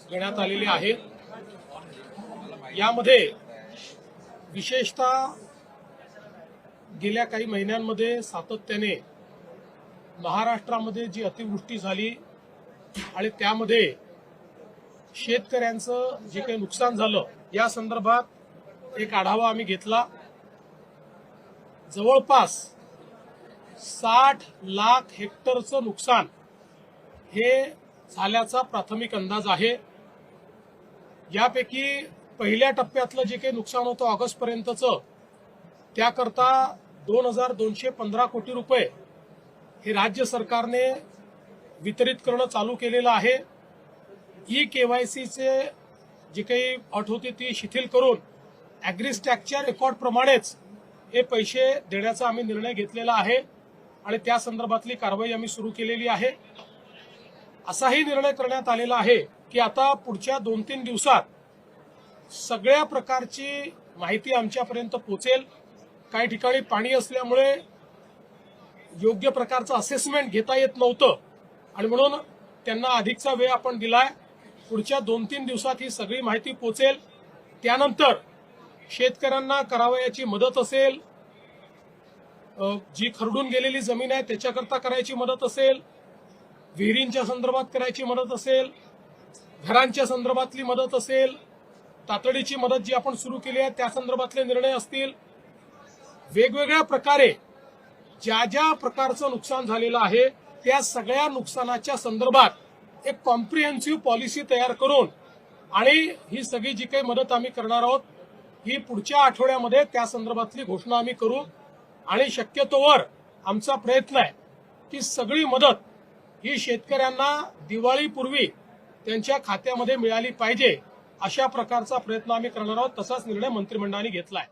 घेण्यात आलेले आहेत। यामध्ये विशेषतः गेल्या काही महिन्यांमध्ये सातत्याने महाराष्ट्रामध्ये जी अतिवृष्टी झाली आणि त्यामध्ये शेतकऱ्यांचं जे काही नुकसान झालं या संदर्भात एक आढावा आम्ही घेतला। जवळपास 60 लाख हेक्टरचं नुकसान हे झाल्याचा प्राथमिक अंदाज आहे। यापैकी पहिल्या टप्प्यातलं जे काही नुकसान होतं ऑगस्ट पर्यंतचं त्याकरता 2215 कोटी रुपये हे राज्य सरकारने वितरित करणं चालू केलेलं आहे। केवायसीचे जी काही अट होती ती शिथिल करून ॲग्रीस्टॅकच्या रेकॉर्ड प्रमाणेच हे पैसे देण्याचा आम्ही निर्णय घेतलेला आहे आणि त्या संदर्भातली कारवाई आम्ही सुरू केलेली आहे। असाही निर्णय करण्यात आलेला आहे की आता पुढच्या 2-3 दिवसात सगळ्या प्रकारची माहिती आमच्यापर्यंत पोहोचेल। काही ठिकाणी पाणी असल्यामुळे योग्य प्रकारचं असेसमेंट घेता येत नव्हतं आणि म्हणून त्यांना अधिकचा वेळ आपण दिलाय। पुढच्या 2-3 दिवसात ही सगळी माहिती पोहोचेल। त्यानंतर शेतकऱ्यांना करावयाची मदत असेल, जी खरडून गेलेली जमीन आहे त्याच्याकरता करायची मदत असेल, विहिरींच्या संदर्भात करायची मदत असेल, घरांच्या संदर्भातली मदत असेल, तातडीची मदत जी आपण सुरू केली आहे त्या संदर्भातले निर्णय असतील, वेगवेगळ्या प्रकारे ज्या ज्या प्रकारचं नुकसान झालेलं आहे त्या सगळ्या नुकसानाच्या संदर्भात एक कॉम्प्रिहेन्सिव्ह पॉलिसी तयार करून आणि ही सगळी जी काही मदत आम्ही करणार आहोत ही पुढच्या आठवड्यामध्ये त्या संदर्भातली घोषणा आम्ही करू आणि शक्यतोवर आमचा प्रयत्न आहे की सगळी मदत ही शेतकऱ्यांना दिवाळीपूर्वी त्यांच्या खात्यामध्ये मिळाली पाहिजे अशा प्रकारचा प्रयत्न आम्ही करणार आहोत। तसाच निर्णय मंत्रिमंडळाने घेतलाय।